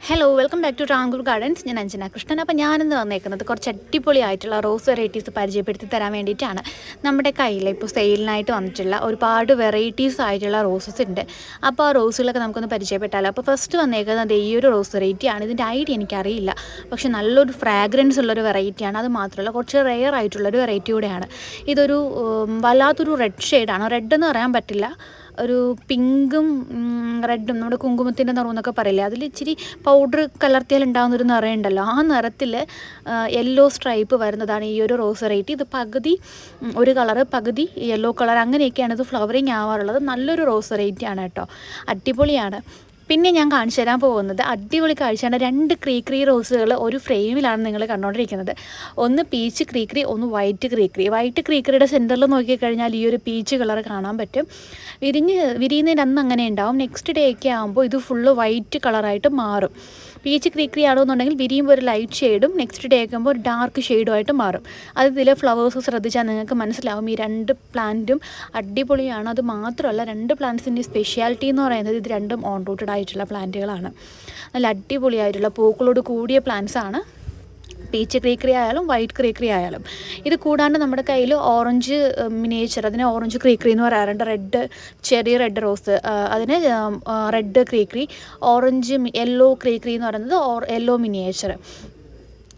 Hello welcome back to Travancore gardens. ഞാൻ അഞ്ജന കൃഷ്ണൻ. അപ്പോൾ ഞാനിന്ന് വന്നേക്കുന്നത് കുറച്ച് അടിപൊളിയായിട്ടുള്ള റോസ് വെറൈറ്റീസ് പരിചയപ്പെടുത്തി തരാൻ വേണ്ടിയിട്ടാണ്. നമ്മുടെ കയ്യിൽ ഇപ്പോൾ സെയിലിനായിട്ട് വന്നിട്ടുള്ള ഒരുപാട് വെറൈറ്റീസ് ആയിട്ടുള്ള റോസസ് ഉണ്ട്. അപ്പോൾ ആ റോസുകളൊക്കെ നമുക്കൊന്ന് പരിചയപ്പെട്ടാലോ. അപ്പോൾ ഫസ്റ്റ് വന്നേക്കുന്നത് ഈ ഒരു റോസ് വെറൈറ്റിയാണ്. ഇതിൻ്റെ ഐഡിയ എനിക്കറിയില്ല, പക്ഷെ നല്ലൊരു ഫ്രാഗ്രൻസ് ഉള്ളൊരു വെറൈറ്റിയാണ്. അത് മാത്രമല്ല കുറച്ച് റെയർ ആയിട്ടുള്ളൊരു വെറൈറ്റി കൂടെയാണ്. ഇതൊരു വല്ലാത്തൊരു റെഡ് ഷെയ്ഡാണ്. റെഡ് എന്ന് പറയാൻ പറ്റില്ല, ഒരു പിങ്കും റെഡും, നമ്മുടെ കുങ്കുമത്തിൻ്റെ നിറം എന്നൊക്കെ പറയില്ലേ, അതിൽ ഇച്ചിരി പൗഡർ കലർത്തിയാൽ ഉണ്ടാകുന്നൊരു നിറമുണ്ടല്ലോ, ആ നിറത്തിൽ യെല്ലോ സ്ട്രൈപ്പ് വരുന്നതാണ് ഈ ഒരു റോസ് വെറൈറ്റി. ഇത് പകുതി ഒരു കളറ് പകുതി യെല്ലോ കളർ അങ്ങനെയൊക്കെയാണ് ഇത് ഫ്ലവറിങ് ആവാറുള്ളത്. നല്ലൊരു റോസ് വെറൈറ്റിയാണ് കേട്ടോ, അടിപൊളിയാണ്. പിന്നെ ഞാൻ കാണിച്ചു തരാൻ പോകുന്നത് അടിപൊളി കാഴ്ചയാണ്. 2 ക്രീക്രി റോസുകൾ ഒരു ഫ്രെയിമിലാണ് നിങ്ങൾ കണ്ടുകൊണ്ടിരിക്കുന്നത്. ഒന്ന് പീച്ച് ക്രീക്രി, ഒന്ന് വൈറ്റ് ക്രീക്രി. വൈറ്റ് ക്രീക്രിയുടെ സെൻറ്ററിൽ നോക്കിക്കഴിഞ്ഞാൽ ഈ ഒരു പീച്ച് കളർ കാണാൻ പറ്റും. വിരിയുന്നതിൻ്റെ അന്ന് അങ്ങനെ ഉണ്ടാവും. നെക്സ്റ്റ് ഡേ ഒക്കെ ആകുമ്പോൾ ഇത് ഫുള്ള് വൈറ്റ് കളറായിട്ട് മാറും. പീച്ച് ക്രീക്രി ആണെന്നുണ്ടെങ്കിൽ വിരിയുമ്പോൾ ഒരു ലൈറ്റ് ഷെയ്ഡും നെക്സ്റ്റ് ഡേ ആക്കുമ്പോൾ ഒരു ഡാർക്ക് ഷെയ്ഡുമായിട്ട് മാറും. അത് ഇതിലെ ഫ്ലവേഴ്സ് ശ്രദ്ധിച്ചാൽ നിങ്ങൾക്ക് മനസ്സിലാവും. ഈ 2 പ്ലാന്റും അടിപൊളിയാണ്. അത് മാത്രമല്ല 2 പ്ലാന്റ്സിൻ്റെ സ്പെഷ്യാലിറ്റി എന്ന് പറയുന്നത് ഇത് രണ്ടും ഓൺ റൂട്ടഡ് ആയിട്ടുള്ള പ്ലാന്റുകളാണ്. നല്ല അടിപൊളിയായിട്ടുള്ള പൂക്കളോട് കൂടിയ പ്ലാന്റ്സ് ആണ്. പീച്ച് ക്രീക്രി ആയാലും വൈറ്റ് ക്രീക്രി ആയാലും. ഇത് കൂടാണ്ട് നമ്മുടെ കയ്യിൽ ഓറഞ്ച് മിനിയേച്ചർ, അതിനെ ഓറഞ്ച് ക്രീക്രി എന്ന് പറയാറുണ്ട്. റെഡ് ചെറിയ റെഡ് റോസ്, അതിന് റെഡ് ക്രീക്രി. ഓറഞ്ച് യെല്ലോ ക്രീക്രി എന്ന് പറയുന്നത് യെല്ലോ മിനിയേച്ചർ.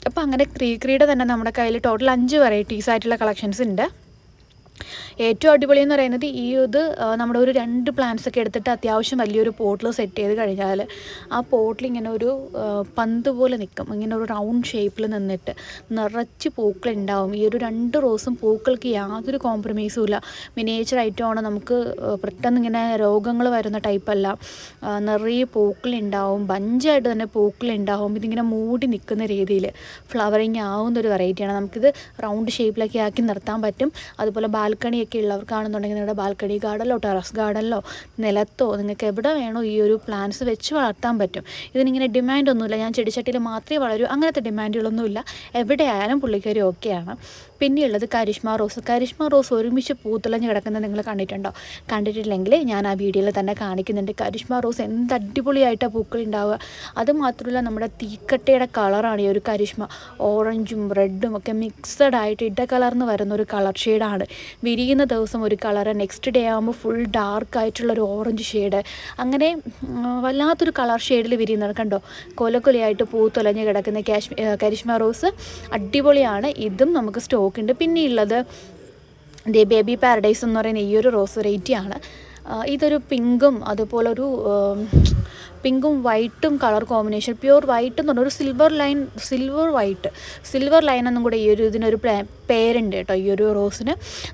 അപ്പോൾ അങ്ങനെ ക്രീക്രിയുടെ തന്നെ നമ്മുടെ കയ്യിൽ ടോട്ടൽ 5 വെറൈറ്റീസ് ആയിട്ടുള്ള കളക്ഷൻസ് ഉണ്ട്. ഏറ്റവും അടിപൊളി എന്ന് പറയുന്നത് ഇത് നമ്മുടെ ഒരു 2 പ്ലാന്റ്സ് ഒക്കെ എടുത്തിട്ട് അത്യാവശ്യം വലിയൊരു പോട്ടിൽ സെറ്റ് ചെയ്ത് കഴിഞ്ഞാൽ ആ പോട്ടിൽ ഇങ്ങനെ ഒരു പന്ത് പോലെ നിൽക്കും. ഇങ്ങനെ ഒരു റൗണ്ട് ഷേപ്പിൽ നിന്നിട്ട് നിറച്ച് പൂക്കളുണ്ടാവും. ഈ ഒരു 2 റോസും പൂക്കൾക്ക് യാതൊരു കോംപ്രമൈസും ഇല്ല. മിനിയേച്ചർ ഐറ്റമാണ്. നമുക്ക് പെട്ടെന്ന് ഇങ്ങനെ രോഗങ്ങൾ വരുന്ന ടൈപ്പല്ല. നിറയെ പൂക്കളുണ്ടാവും, ബഞ്ചായിട്ട് തന്നെ പൂക്കളുണ്ടാവും. ഇതിങ്ങനെ മൂടി നിൽക്കുന്ന രീതിയിൽ ഫ്ലവറിങ് ആവുന്നൊരു വെറൈറ്റിയാണ്. നമുക്കിത് റൗണ്ട് ഷേപ്പിലൊക്കെ ആക്കി നിർത്താൻ പറ്റും. അതുപോലെ ബാൽക്കണിയൊക്കെ ഉള്ളവർക്കാണെന്നുണ്ടെങ്കിൽ നിങ്ങളുടെ ബാൽക്കണി ഗാർഡനിലോ ടെറസ് ഗാർഡനിലോ നിലത്തോ നിങ്ങൾക്ക് എവിടെ വേണോ ഈ ഒരു പ്ലാന്റ്സ് വെച്ച് വളർത്താൻ പറ്റും. ഇതിനിങ്ങനെ ഡിമാൻഡൊന്നുമില്ല, ഞാൻ ചെടിച്ചട്ടിയിൽ മാത്രമേ വളരൂ അങ്ങനത്തെ ഡിമാൻഡുകളൊന്നുമില്ല. എവിടെയായാലും പുള്ളിക്കാരി ഓക്കെയാണ്. പിന്നെയുള്ളത് കരിഷ്മ റോസ്. കരിഷ്മ റോസ് ഒരുമിച്ച് പൂത്തുളഞ്ഞ് കിടക്കുന്നത് നിങ്ങൾ കണ്ടിട്ടുണ്ടോ? കണ്ടിട്ടില്ലെങ്കിൽ ഞാൻ ആ വീഡിയോയിൽ തന്നെ കാണിക്കുന്നുണ്ട്. കരിഷ്മ റോസ് എന്ത് അടിപൊളിയായിട്ടാണ് പൂക്കളുണ്ടാവുക. അതുമാത്രമല്ല നമ്മുടെ തീക്കട്ടയുടെ കളറാണ് ഈ ഒരു കരിഷ്മ. ഓറഞ്ചും റെഡും ഒക്കെ മിക്സഡ് ആയിട്ട് ഇടകലർന്ന് വരുന്ന ഒരു കളർ ഷെയ്ഡാണ്. വിരിയുന്ന ദിവസം ഒരു കളറ്, നെക്സ്റ്റ് ഡേ ആകുമ്പോൾ ഫുൾ ഡാർക്കായിട്ടുള്ളൊരു ഓറഞ്ച് ഷെയ്ഡ്, അങ്ങനെ വല്ലാത്തൊരു കളർ ഷെയ്ഡിൽ വിരിയുന്നത് കണ്ടോ. കൊലക്കൊലയായിട്ട് പൂത്തുലഞ്ഞ് കിടക്കുന്ന കരിഷ്മ റോസ് അടിപൊളിയാണ്. ഇതും നമുക്ക് സ്റ്റോക്ക് ഉണ്ട്. പിന്നെയുള്ളത് ബേബി പാരഡൈസ് എന്ന് പറയുന്ന ഈ ഒരു റോസ് വെറൈറ്റിയാണ്. ഇതൊരു പിങ്കും അതുപോലൊരു പിങ്കും വൈറ്റും കളർ കോമ്പിനേഷൻ, പ്യൂർ വൈറ്റ് എന്ന് പറഞ്ഞൊരു സിൽവർ ലൈൻ എന്നും കൂടെ ഈ ഒരു ഇതിനൊരു പേരുണ്ട് കേട്ടോ ഈ ഒരു റോസിന്.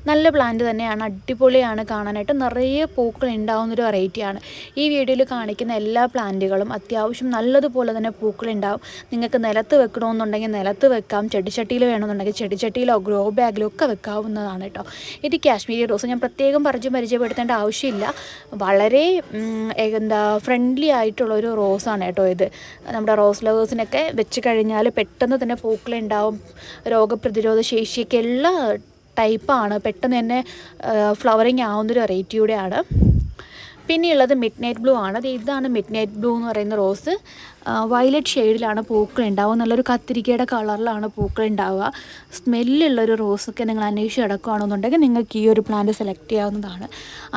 നല്ല പ്ലാന്റ് തന്നെയാണ്, അടിപൊളിയാണ് കാണാനായിട്ട്. നിറയെ പൂക്കൾ ഉണ്ടാവുന്നൊരു വെറൈറ്റിയാണ്. ഈ വീഡിയോയിൽ കാണിക്കുന്ന എല്ലാ പ്ലാന്റുകളും അത്യാവശ്യം നല്ലതുപോലെ തന്നെ പൂക്കളുണ്ടാവും. നിങ്ങൾക്ക് നിലത്ത് വെക്കണമെന്നുണ്ടെങ്കിൽ നിലത്ത് വെക്കാം, ചെടിച്ചട്ടിയിൽ വേണമെന്നുണ്ടെങ്കിൽ ചെടിച്ചട്ടിയിലോ ഗ്രോ ബാഗിലോ ഒക്കെ വെക്കാവുന്നതാണ് കേട്ടോ. ഇത് കാശ്മീരി റോസ്. ഞാൻ പ്രത്യേകം പരിചയപ്പെടുത്തേണ്ട ആവശ്യമില്ല. വളരെ ഫ്രണ്ട്ലി ആയിട്ടുള്ളൊരു റോസാണ് കേട്ടോ ഇത്. നമ്മുടെ റോസ് ലവേഴ്സിനൊക്കെ വെച്ച് കഴിഞ്ഞാൽ പെട്ടെന്ന് തന്നെ പൂക്കളുണ്ടാവും. രോഗപ്രതിരോധ ശേഷിയൊക്കെ ഉള്ള ടൈപ്പാണ്. പെട്ടെന്ന് തന്നെ ഫ്ലവറിങ് ആവുന്നൊരു വെറൈറ്റിയുടെയാണ്. പിന്നെയുള്ളത് മിഡ് നൈറ്റ് ബ്ലൂ ആണ്. ഇതാണ് മിഡ് നൈറ്റ് ബ്ലൂ എന്ന് പറയുന്ന റോസ്. വയലറ്റ് ഷെയ്ഡിലാണ് പൂക്കളുണ്ടാവുക. നല്ലൊരു കത്തിരിക്കയുടെ കളറിലാണ് പൂക്കളുണ്ടാവുക. സ്മെല്ലുള്ളൊരു റോസൊക്കെ നിങ്ങൾ അന്വേഷിച്ച് കിടക്കുകയാണെന്നുണ്ടെങ്കിൽ നിങ്ങൾക്ക് ഈ ഒരു പ്ലാന്റ് സെലക്ട് ചെയ്യാവുന്നതാണ്.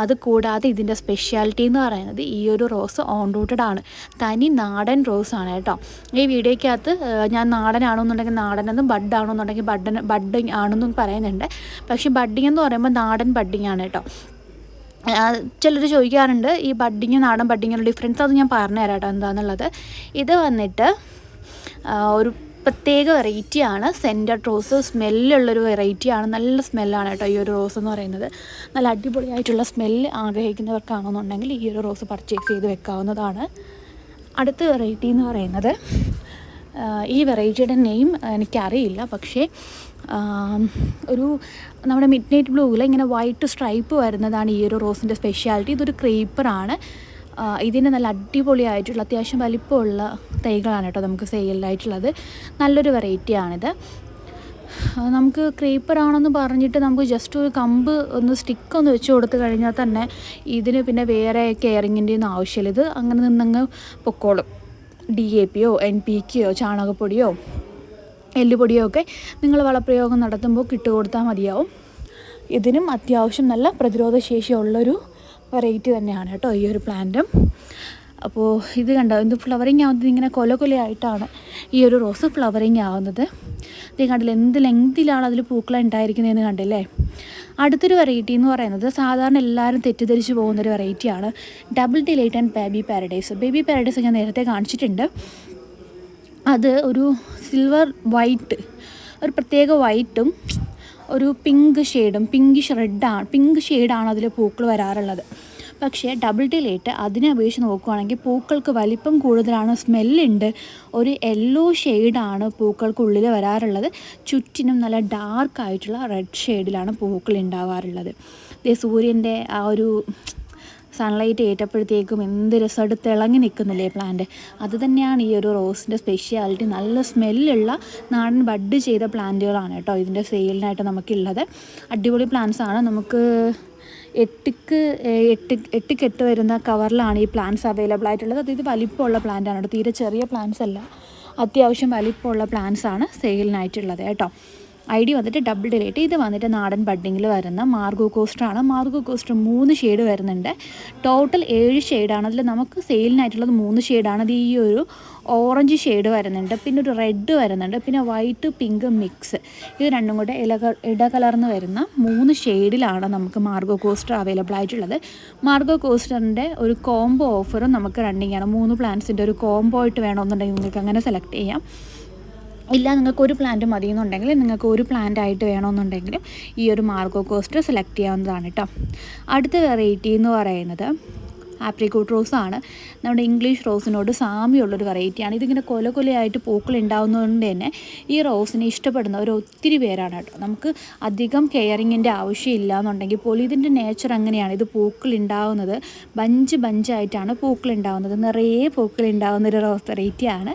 അതുകൂടാതെ ഇതിൻ്റെ സ്പെഷ്യാലിറ്റി എന്ന് പറയുന്നത് ഈ ഒരു റോസ് ഓൺ റൂട്ടഡ് ആണ്. തനി നാടൻ റോസാണ് കേട്ടോ. ഈ വീഡിയോയ്ക്കകത്ത് ഞാൻ നാടനാണെന്നുണ്ടെങ്കിൽ നാടനെന്നും ബഡാണെന്നുണ്ടെങ്കിൽ ബഡ്ഡിങ് ആണെന്നും പറയുന്നുണ്ട്. പക്ഷേ ബഡ്ഡിങ് എന്ന് പറയുമ്പോൾ നാടൻ ബഡ്ഡിങ് ആണ് കേട്ടോ. ചിലർ ചോദിക്കാറുണ്ട് ഈ ബഡ്ഡിങ് നാടൻ ബഡ്ഡിങ്ങിനുള്ള ഡിഫറൻസ്. അത് ഞാൻ പറഞ്ഞുതരാം കേട്ടോ എന്താണെന്നുള്ളത്. ഇത് വന്നിട്ട് ഒരു പ്രത്യേക വെറൈറ്റിയാണ്. സെൻറ്റഡ് റോസ് സ്മെല്ലുള്ളൊരു വെറൈറ്റിയാണ്. നല്ല സ്മെല്ലാണ് കേട്ടോ ഈ ഒരു റോസ് എന്ന് പറയുന്നത്. നല്ല അടിപൊളിയായിട്ടുള്ള സ്മെല്ല് ആഗ്രഹിക്കുന്നവർക്കാണെന്നുണ്ടെങ്കിൽ ഈ ഒരു റോസ് പർച്ചേസ് ചെയ്ത് വെക്കാവുന്നതാണ്. അടുത്ത വെറൈറ്റി എന്ന് പറയുന്നത്, ഈ വെറൈറ്റിയുടെ നെയിം എനിക്കറിയില്ല, പക്ഷേ ഒരു നമ്മുടെ മിഡ് നൈറ്റ് ബ്ലൂവിൽ ഇങ്ങനെ വൈറ്റ് സ്ട്രൈപ്പ് വരുന്നതാണ് ഈ ഒരു റോസിൻ്റെ സ്പെഷ്യാലിറ്റി. ഇതൊരു ക്രീപ്പറാണ്. ഇതിന് നല്ല അടിപൊളിയായിട്ടുള്ള അത്യാവശ്യം വലിപ്പമുള്ള തൈകളാണ് കേട്ടോ നമുക്ക് സെയിലായിട്ടുള്ളത്. നല്ലൊരു വെറൈറ്റിയാണിത്. നമുക്ക് ക്രീപ്പറാണെന്ന് പറഞ്ഞിട്ട് നമുക്ക് ജസ്റ്റ് ഒരു കമ്പ് സ്റ്റിക്കൊന്ന് വെച്ച് കൊടുത്തു കഴിഞ്ഞാൽ തന്നെ ഇതിന് പിന്നെ വേറെ കെയറിങ്ങിൻ്റെ ഒന്നും ആവശ്യമില്ല. ഇത് അങ്ങനെ നിന്നങ്ങ് പൊക്കോളും. DAPയോ NPKയോ ചാണകപ്പൊടിയോ എല്ലുപൊടിയോ ഒക്കെ നിങ്ങൾ വളപ്രയോഗം നടത്തുമ്പോൾ കൊടുത്താൽ മതിയാവും. ഇതിനും അത്യാവശ്യം നല്ല പ്രതിരോധ ശേഷിയുള്ളൊരു വെറൈറ്റി തന്നെയാണ് കേട്ടോ ഈ ഒരു പ്ലാന്റും. അപ്പോൾ ഇത് കണ്ടോ, ഇത് ഫ്ലവറിങ് ആവുന്നത് ഇങ്ങനെ കൊലകൊലയായിട്ടാണ് ഈ ഒരു റോസ് ഫ്ലവറിങ് ആവുന്നത്. ഇത് കണ്ടില്ല എന്ത് ലെങ്തിലാണ് അതിൽ പൂക്കൾ ഉണ്ടായിരിക്കുന്നതെന്ന് കണ്ടില്ലേ. അടുത്തൊരു വെറൈറ്റി എന്ന് പറയുന്നത് സാധാരണ എല്ലാവരും തെറ്റിദ്ധരിച്ച് പോകുന്നൊരു വെറൈറ്റിയാണ് double delight and baby paradise. Baby paradise ഞാൻ നേരത്തെ കാണിച്ചിട്ടുണ്ട്. അത് ഒരു സിൽവർ വൈറ്റ്, ഒരു പ്രത്യേക വൈറ്റും ഒരു പിങ്ക് ഷെയ്ഡും പിങ്ക് ഷെയ്ഡാണ് അതിൽ പൂക്കൾ വരാറുള്ളത്. പക്ഷേ ഡബിൾ ഡിലൈറ്റ് അതിനെ അപേക്ഷിച്ച് നോക്കുകയാണെങ്കിൽ പൂക്കൾക്ക് വലിപ്പം കൂടുതലാണ്, സ്മെല്ലുണ്ട്, ഒരു യെല്ലോ ഷെയ്ഡാണ് പൂക്കൾക്കുള്ളിൽ വരാറുള്ളത്. ചുറ്റിനും നല്ല ഡാർക്കായിട്ടുള്ള റെഡ് ഷെയ്ഡിലാണ് പൂക്കൾ ഉണ്ടാവാറുള്ളത്. സൂര്യൻ്റെ ആ ഒരു സൺലൈറ്റ് ഏറ്റപ്പോഴത്തേക്കും എന്ത് രസമായിട്ട് തിളങ്ങി നിൽക്കുന്നില്ലേ പ്ലാന്റ്. അത് തന്നെയാണ് ഈ ഒരു റോസിൻ്റെ സ്പെഷ്യാലിറ്റി. നല്ല സ്മെല്ലുള്ള നാടൻ ബഡ് ചെയ്ത പ്ലാന്റുകളാണ് കേട്ടോ ഇതിൻ്റെ സെയിലിനായിട്ട് നമുക്കുള്ളത്. അടിപൊളി പ്ലാന്റ്സാണ്. നമുക്ക് 8 കെട്ട് വരുന്ന കവറിലാണ് ഈ പ്ലാന്റ്സ് അവൈലബിൾ ആയിട്ടുള്ളത്. അത് ഇത് വലിപ്പമുള്ള പ്ലാന്റാണ് കേട്ടോ, തീരെ ചെറിയ പ്ലാന്റ്സ് അല്ല, അത്യാവശ്യം വലിപ്പമുള്ള പ്ലാന്റ്സാണ് സെയിലിനായിട്ടുള്ളത് കേട്ടോ. ID വന്നിട്ട് ഡബിൾ ഡിലൈറ്റ്. ഇത് വന്നിട്ട് നാടൻ ബഡ്ഡിങ്ങിൽ വരുന്ന മാർഗോ കോസ്റ്ററാണ്. മാർഗോ കോസ്റ്റർ 3 ഷെയ്ഡ് വരുന്നുണ്ട്. ടോട്ടൽ 7 ഷെയ്ഡാണ്. അതിൽ നമുക്ക് സെയിലിനായിട്ടുള്ളത് 3 ഷെയ്ഡാണ്. അത് ഈ ഒരു ഓറഞ്ച് ഷെയ്ഡ് വരുന്നുണ്ട്, പിന്നെ ഒരു റെഡ് വരുന്നുണ്ട്, പിന്നെ വൈറ്റ് പിങ്ക് മിക്സ്. ഇത് രണ്ടും കൂടെ ഇടകലർന്ന് വരുന്ന 3 ഷെയ്ഡിലാണ് നമുക്ക് മാർഗോ കോസ്റ്റർ അവൈലബിൾ ആയിട്ടുള്ളത്. മാർഗോ കോസ്റ്ററിൻ്റെ ഒരു കോംബോ ഓഫറും നമുക്ക് റണ്ണിങ് ആണ്. 3 പ്ലാന്റ്സിൻ്റെ ഒരു കോംബോ ആയിട്ട് വേണമെന്നുണ്ടെങ്കിൽ നിങ്ങൾക്ക് അങ്ങനെ സെലക്ട് ചെയ്യാം. ഇല്ല നിങ്ങൾക്ക് ഒരു പ്ലാന്റ് മതിയെന്നുണ്ടെങ്കിൽ, നിങ്ങൾക്ക് ഒരു പ്ലാന്റ് ആയിട്ട് വേണമെന്നുണ്ടെങ്കിലും ഈ ഒരു മാർഗോ കോസ്റ്റർ സെലക്ട് ചെയ്യാവുന്നതാണ് കേട്ടോ. അടുത്ത വെറൈറ്റി എന്ന് പറയുന്നത് ആപ്രിക്കോട്ട് റോസാണ്. നമ്മുടെ ഇംഗ്ലീഷ് റോസിനോട് സാമ്യമുള്ളൊരു വെറൈറ്റിയാണ്. ഇതിങ്ങനെ കൊലകൊലയായിട്ട് പൂക്കൾ ഉണ്ടാകുന്നതുകൊണ്ട് തന്നെ ഈ റോസിനെ ഇഷ്ടപ്പെടുന്നവർ ഒത്തിരി പേരാണ് കേട്ടോ. നമുക്ക് അധികം കെയറിങ്ങിൻ്റെ ആവശ്യമില്ല എന്നുണ്ടെങ്കിൽ പോലും ഇതിൻ്റെ നേച്ചർ അങ്ങനെയാണ്. ഇത് പൂക്കൾ ഉണ്ടാകുന്നത് ബഞ്ചായിട്ടാണ് പൂക്കൾ ഉണ്ടാകുന്നത്. നിറയെ പൂക്കൾ ഉണ്ടാകുന്നൊരു റോസ് വെറൈറ്റിയാണ്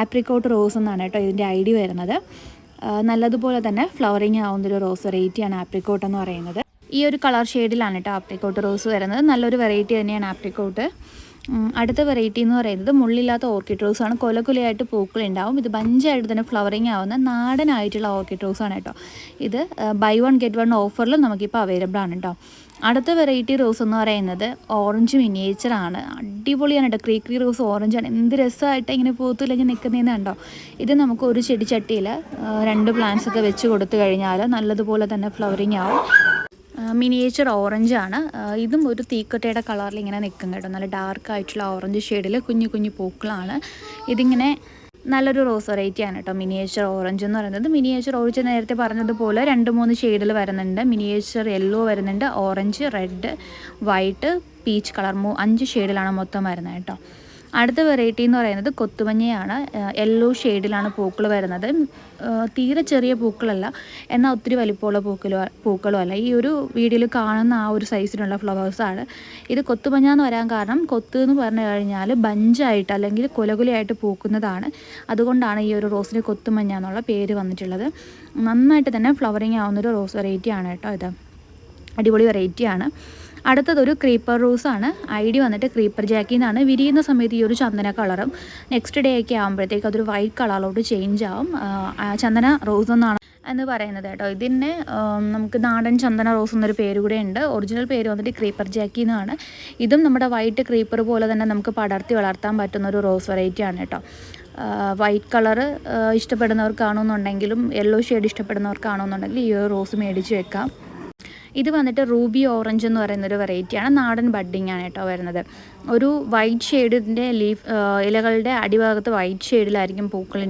ആപ്രിക്കോട്ട് റോസ് എന്നാണ് കേട്ടോ ഇതിൻ്റെ ID വരുന്നത്. നല്ലതുപോലെ തന്നെ ഫ്ലവറിങ് ആവുന്നൊരു റോസ് വെറൈറ്റിയാണ് ആപ്രിക്കോട്ട് എന്ന് പറയുന്നത്. ഈ ഒരു കളർ ഷെയ്ഡിലാണ് കേട്ടോ ആപ്രിക്കോട്ട് റോസ് വരുന്നത്. നല്ലൊരു വെറൈറ്റി തന്നെയാണ് ആപ്രിക്കോട്ട്. അടുത്ത വെറൈറ്റി എന്ന് പറയുന്നത് മുള്ളില്ലാത്ത ഓർക്കിഡ് റോസാണ്. കൊലകൊലയായിട്ട് പൂക്കൾ ഉണ്ടാവും. ഇത് ബഞ്ചായിട്ട് തന്നെ ഫ്ലവറിങ് ആവുന്ന നാടനായിട്ടുള്ള ഓർക്കിഡ് റോസാണ് കേട്ടോ. ഇത് ബൈ 1 get 1 ഓഫറിലും നമുക്കിപ്പോൾ അവൈലബിൾ ആണ് കേട്ടോ. അടുത്ത വെറൈറ്റി റോസ് എന്ന് പറയുന്നത് ഓറഞ്ച് മിനിയേച്ചറാണ്. അടിപൊളിയാണ് കേട്ടോ. ക്രീ റോസ് ഓറഞ്ചാണ്. എന്ത് രസമായിട്ട് ഇങ്ങനെ പൂത്തില്ലെങ്കിൽ നിൽക്കുന്നതെന്ന് കണ്ടോ. ഇത് നമുക്ക് ഒരു ചെടിച്ചട്ടിയിൽ 2 പ്ലാന്റ്സ് ഒക്കെ വെച്ച് കൊടുത്തു കഴിഞ്ഞാൽ നല്ലതുപോലെ തന്നെ ഫ്ലവറിങ് ആവും. മിനിയേച്ചർ ഓറഞ്ചാണ്. ഇതും ഒരു തീക്കട്ടയുടെ കളറിൽ ഇങ്ങനെ നിൽക്കും കേട്ടോ. നല്ല ഡാർക്കായിട്ടുള്ള ഓറഞ്ച് ഷെയ്ഡിൽ കുഞ്ഞു പൂക്കളാണ്. ഇതിങ്ങനെ നല്ലൊരു റോസ് വെറൈറ്റിയാണ് കേട്ടോ മിനിയേച്ചർ ഓറഞ്ച് എന്ന് പറയുന്നത്. മിനിയേച്ചർ ഓറഞ്ച് നേരത്തെ പറഞ്ഞതുപോലെ 2-3 ഷെയ്ഡിൽ വരുന്നുണ്ട്. മിനിയേച്ചർ യെല്ലോ വരുന്നുണ്ട്, orange, red, white, peach colour 5 ഷെയ്ഡിലാണ് മൊത്തം വരുന്നത് കേട്ടോ. അടുത്ത വെറൈറ്റി എന്ന് പറയുന്നത് കൊത്തുമഞ്ഞയാണ്. യെല്ലോ ഷെയ്ഡിലാണ് പൂക്കൾ വരുന്നത്. തീരെ ചെറിയ പൂക്കളല്ല, എന്നാൽ ഒത്തിരി വലിപ്പമുള്ള പൂക്കളും അല്ല. ഈ ഒരു വീഡിയോയിൽ കാണുന്ന ആ ഒരു സൈസിലുള്ള ഫ്ലവേഴ്സാണ്. ഇത് കൊത്തുമഞ്ഞ എന്ന് വരാൻ കാരണം, കൊത്ത് എന്ന് പറഞ്ഞു കഴിഞ്ഞാൽ ബഞ്ചായിട്ട് അല്ലെങ്കിൽ കൊലകുലയായിട്ട് പൂക്കുന്നതാണ്. അതുകൊണ്ടാണ് ഈ ഒരു റോസിന് കൊത്തുമഞ്ഞ എന്നുള്ള പേര് വന്നിട്ടുള്ളത്. നന്നായിട്ട് തന്നെ ഫ്ലവറിങ് ആവുന്നൊരു റോസ് വെറൈറ്റിയാണ് കേട്ടോ ഇത്. അടിപൊളി വെറൈറ്റിയാണ്. അടുത്തതൊരു ക്രീപ്പർ റോസാണ്. ID വന്നിട്ട് ക്രീപ്പർ ജാക്കി എന്നാണ്. വിരിയുന്ന സമയത്ത് ഈ ഒരു ചന്ദന കളറും നെക്സ്റ്റ് ഡേ ഒക്കെ ആകുമ്പോഴത്തേക്ക് അതൊരു വൈറ്റ് കളറിലോട്ട് ചേഞ്ച് ആവും. ചന്ദന റോസ് എന്നാണ് എന്ന് പറയുന്നത് കേട്ടോ. ഇതിന് നമുക്ക് നാടൻ ചന്ദന റോസ് എന്നൊരു പേര് കൂടെ ഉണ്ട്. ഒറിജിനൽ പേര് വന്നിട്ട് ക്രീപ്പർ ജാക്കി എന്നാണ്. ഇതും നമ്മുടെ വൈറ്റ് ക്രീപ്പർ പോലെ തന്നെ നമുക്ക് പടർത്തി വളർത്താൻ പറ്റുന്ന ഒരു റോസ് വെറൈറ്റിയാണ് കേട്ടോ. വൈറ്റ് കളറ് ഇഷ്ടപ്പെടുന്നവർക്കാണെന്നുണ്ടെങ്കിലും യെല്ലോ ഷെയ്ഡ് ഇഷ്ടപ്പെടുന്നവർക്കാണെന്നുണ്ടെങ്കിൽ ഈ ഒരു റോസ് മേടിച്ച് വെക്കാം. ഇത് വന്നിട്ട് റൂബി ഓറഞ്ച് എന്ന് പറയുന്നൊരു വെറൈറ്റിയാണ്. നാടൻ ബഡ്ഡിങ് ആണ് കേട്ടോ വരുന്നത്. ഒരു വൈറ്റ് ഷെയ്ഡിൻ്റെ ഇലകളുടെ അടിഭാഗത്ത് വൈറ്റ് ഷെയ്ഡിലായിരിക്കും പൂക്കൾ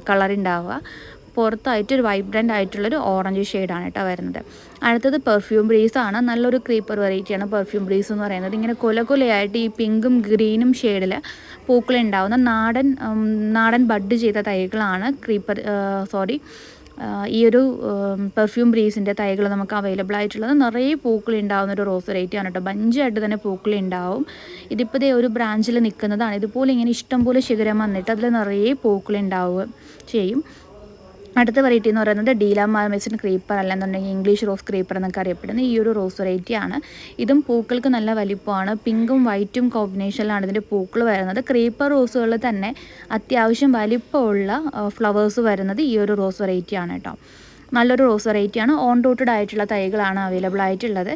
കളർ ഉണ്ടാവുക. പുറത്തായിട്ട് ഒരു വൈബ്രൻ്റ് ആയിട്ടുള്ളൊരു ഓറഞ്ച് ഷെയ്ഡാണ് കേട്ടോ വരുന്നത്. അടുത്തത് പെർഫ്യൂം ബ്രീസാണ്. നല്ലൊരു ക്രീപ്പർ വെറൈറ്റിയാണ് പെർഫ്യൂം ബ്രീസ് എന്ന് പറയുന്നത്. ഇങ്ങനെ കൊലകൊലയായിട്ട് ഈ പിങ്കും ഗ്രീനും ഷെയ്ഡിൽ പൂക്കളുണ്ടാവുന്ന നാടൻ ബഡ് ചെയ്ത തൈകളാണ് ഈ ഒരു പെർഫ്യൂം ബ്രീസിൻ്റെ തൈകൾ നമുക്ക് അവൈലബിൾ ആയിട്ടുള്ളത്. നിറയെ പൂക്കൾ ഉണ്ടാകുന്ന ഒരു റോസ് വെറൈറ്റിയാണ് കേട്ടോ. ബഞ്ചായിട്ട് തന്നെ പൂക്കൾ ഉണ്ടാവും. ഇതിപ്പോൾ ഒരു ബ്രാഞ്ചിൽ നിൽക്കുന്നതാണ്. ഇതുപോലെ ഇങ്ങനെ ഇഷ്ടംപോലെ ശിഖരം വന്നിട്ട് അതിൽ നിറയെ പൂക്കൾ ഉണ്ടാവുക ചെയ്യും. അടുത്ത വെറൈറ്റി എന്ന് പറയുന്നത് ഡീല മാർമെസിൻ ക്രീപ്പർ അല്ലെന്നുണ്ടെങ്കിൽ ഇംഗ്ലീഷ് റോസ് ക്രീപ്പർ എന്നൊക്കെ അറിയപ്പെടുന്ന ഈ ഒരു റോസ് വെറൈറ്റിയാണ്. ഇതും പൂക്കൾക്ക് നല്ല വലിപ്പമാണ്. പിങ്കും വൈറ്റും കോമ്പിനേഷനിലാണ് ഇതിൻ്റെ പൂക്കൾ വരുന്നത്. ക്രീപ്പർ റോസുകളിൽ തന്നെ അത്യാവശ്യം വലിപ്പമുള്ള ഫ്ലവേഴ്സ് വരുന്നത് ഈ ഒരു റോസ് വെറൈറ്റിയാണ് കേട്ടോ. നല്ലൊരു റോസ് വെറൈറ്റിയാണ്. ഓൺ റൂട്ടഡ് ആയിട്ടുള്ള തൈകളാണ് അവൈലബിൾ ആയിട്ടുള്ളത്.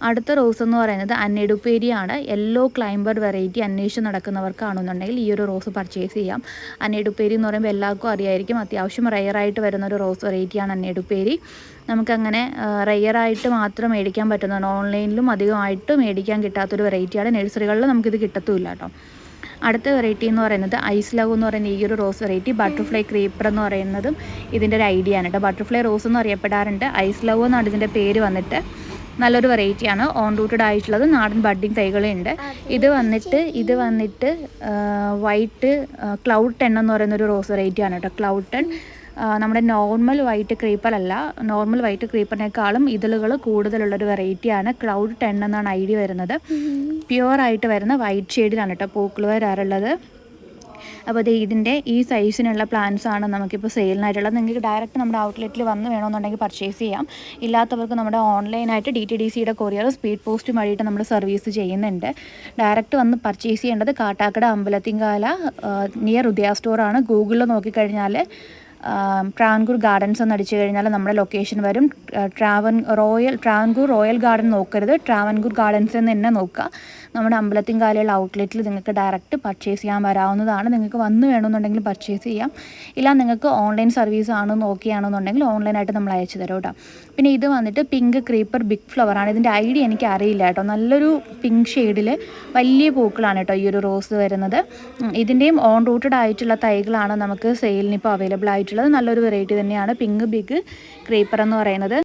അടുത്ത റോസ് എന്ന് പറയുന്നത് അന്നേഡുപ്പേരിയാണ്. യെല്ലോ ക്ലൈംബർ വെറൈറ്റി അന്വേഷിച്ച് നടക്കുന്നവർക്കാണെന്നുണ്ടെങ്കിൽ ഈ ഒരു റോസ് പർച്ചേസ് ചെയ്യാം. അന്നേഡുപ്പേരി എന്ന് പറയുമ്പോൾ എല്ലാവർക്കും അറിയായിരിക്കും, അത്യാവശ്യം റെയറായിട്ട് വരുന്നൊരു റോസ് വെറൈറ്റിയാണ് അന്നേഡുപ്പേരി. നമുക്കങ്ങനെ റെയറായിട്ട് മാത്രം മേടിക്കാൻ പറ്റുന്നതാണ്. ഓൺലൈനിലും അധികമായിട്ട് മേടിക്കാൻ കിട്ടാത്തൊരു വെറൈറ്റിയാണ്. നഴ്സറികളിൽ നമുക്കിത് കിട്ടത്തുമില്ല കേട്ടോ. അടുത്ത വെറൈറ്റി എന്ന് പറയുന്നത് ഐസ് ലവ് എന്ന് പറയുന്ന ഈ ഒരു റോസ് വെറൈറ്റി. ബട്ടർഫ്ലൈ ക്രീപ്പർ എന്ന് പറയുന്നതും ഇതിൻ്റെ ഒരു ഐഡിയ ആണ് കേട്ടോ. ബട്ടർഫ്ലൈ റോസ് എന്ന് അറിയപ്പെടാറുണ്ട്. ഐസ് ലവ് എന്നാണ് ഇതിൻ്റെ പേര് വന്നിട്ട്. നല്ലൊരു വെറൈറ്റിയാണ്. ഓൺ റൂട്ടഡ് ആയിട്ടുള്ളത്. നാടൻ ബഡ്ഡിങ് തൈകളുണ്ട്. ഇത് വന്നിട്ട് വൈറ്റ് ക്ലൗഡ് 10 എന്ന് പറയുന്നൊരു റോസ് വെറൈറ്റിയാണ് കേട്ടോ. ക്ലൗഡ് 10 നമ്മുടെ നോർമൽ വൈറ്റ് ക്രീപ്പർ അല്ല. നോർമൽ വൈറ്റ് ക്രീപ്പറിനേക്കാളും ഇതളുകൾ കൂടുതലുള്ളൊരു വെറൈറ്റിയാണ്. ക്ലൗഡ് 10 എന്നാണ് ഐഡിയ വരുന്നത്. പ്യുവറായിട്ട് വരുന്ന വൈറ്റ് ഷെയ്ഡിലാണ് കേട്ടോ പൂക്കൾ വരാറുള്ളത്. അപ്പോൾ ഇതിൻ്റെ ഈ സൈസിനുള്ള പ്ലാന്റ്സാണ് നമുക്കിപ്പോൾ സെയിലിനായിട്ടുള്ളത്. നിങ്ങൾക്ക് ഡയറക്റ്റ് നമ്മുടെ ഔട്ട്ലെറ്റിൽ വന്ന് വേണമെന്നുണ്ടെങ്കിൽ പർച്ചേസ് ചെയ്യാം. ഇല്ലാത്തവർക്ക് നമ്മുടെ ഓൺലൈനായിട്ട് DTDCയുടെ കൊറിയർ സ്പീഡ് പോസ്റ്റ് വഴിയിട്ട് നമ്മൾ സർവീസ് ചെയ്യുന്നുണ്ട്. ഡയറക്റ്റ് വന്ന് പർച്ചേസ് ചെയ്യേണ്ടത് കാട്ടാക്കട അമ്പലത്തിങ്കാല നിയർ ഉദയ സ്റ്റോറാണ്. ഗൂഗിളിൽ നോക്കിക്കഴിഞ്ഞാൽ ട്രാവൻകൂർ ഗാർഡൻസ് എന്ന് അടിച്ചു കഴിഞ്ഞാൽ നമ്മുടെ ലൊക്കേഷൻ വരും. ട്രാവൻകൂർ റോയൽ ഗാർഡൻ നോക്കരുത്, ട്രാവൻകൂർ ഗാർഡൻസ് എന്ന് തന്നെ നോക്കുക. നമ്മുടെ അമ്പലത്തിങ്കാലയുള്ള ഔട്ട്ലെറ്റിൽ നിങ്ങൾക്ക് ഡയറക്റ്റ് പർച്ചേസ് ചെയ്യാൻ വരാവുന്നതാണ്. നിങ്ങൾക്ക് വന്ന് വേണമെന്നുണ്ടെങ്കിൽ പർച്ചേസ് ചെയ്യാം. ഇല്ല നിങ്ങൾക്ക് ഓൺലൈൻ സർവീസ് ആണ് നോക്കിയാണെന്നുണ്ടെങ്കിൽ ഓൺലൈനായിട്ട് നമ്മൾ അയച്ചു തരാം കേട്ടോ. പിന്നെ ഇത് വന്നിട്ട് പിങ്ക് ക്രീപ്പർ ബിഗ് ഫ്ലവറാണ്. ഇതിൻ്റെ ഐഡിയ എനിക്ക് അറിയില്ല കേട്ടോ. നല്ലൊരു പിങ്ക് ഷെയ്ഡിൽ വലിയ പൂക്കളാണ് കേട്ടോ ഈ ഒരു റോസ് വരുന്നത്. ഇതിൻ്റെയും ഓൺ റൂട്ടഡ് ആയിട്ടുള്ള തൈകളാണ് നമുക്ക് സെയിലിന് ഇപ്പോൾ അവൈലബിൾ ആയിട്ടുള്ളത്. നല്ലൊരു വെറൈറ്റി തന്നെയാണ് പിങ്ക് ബിഗ് ക്രീപ്പർ എന്ന് പറയുന്നത്.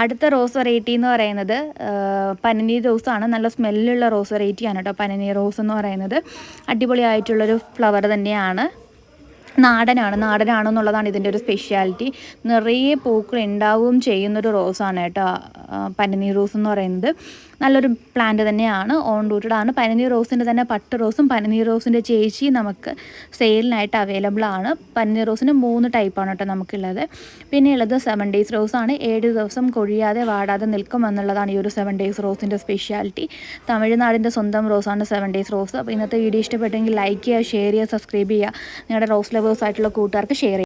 അടുത്ത റോസ് വെറൈറ്റി എന്ന് പറയുന്നത് പനിനീർ റോസാണ്. നല്ല സ്മെല്ലുള്ള റോസ് വെറൈറ്റിയാണ് കേട്ടോ പനിനീർ റോസ് എന്ന് പറയുന്നത്. അടിപൊളിയായിട്ടുള്ളൊരു ഫ്ലവർ തന്നെയാണ്. നാടനാണെന്നുള്ളതാണ് ഇതിൻ്റെ ഒരു സ്പെഷ്യാലിറ്റി. നിറയെ പൂക്കൾ ഉണ്ടാവുകയും ചെയ്യുന്നൊരു റോസാണ് കേട്ടോ പനിനീർ റോസ് എന്ന് പറയുന്നത്. നല്ലൊരു പ്ലാന്റ് തന്നെയാണ്. ഓൺ റൂട്ടഡ് ആണ്. പനിനീർ റോസിൻ്റെ തന്നെ പട്ട് റോസും പനിനീർ റോസിൻ്റെ ചേച്ചി നമുക്ക് സെയിലിനായിട്ട് അവൈലബിൾ ആണ്. പനിനീർ റോസിന് 3 ടൈപ്പാണ് കേട്ടോ നമുക്കുള്ളത്. പിന്നെ ഉള്ളത് 7 days റോസാണ്. 7 ദിവസം കൊഴിയാതെ വാടാതെ നിൽക്കും എന്നുള്ളതാണ് ഈ ഒരു 7 days റോസിൻ്റെ സ്പെഷ്യാലിറ്റി. തമിഴ്നാടിൻ്റെ സ്വന്തം റോസാണ് 7 days റോസ്. അപ്പോൾ ഇന്നത്തെ വീഡിയോ ഇഷ്ടപ്പെട്ടെങ്കിൽ ലൈക്ക് ചെയ്യുക, ഷെയർ ചെയ്യുക, സബ്സ്ക്രൈബ് ചെയ്യുക. നിങ്ങളുടെ റോസ് ലവേഴ്സ് ആയിട്ടുള്ള കൂട്ടുകാർക്ക് ഷെയർ ചെയ്യുക.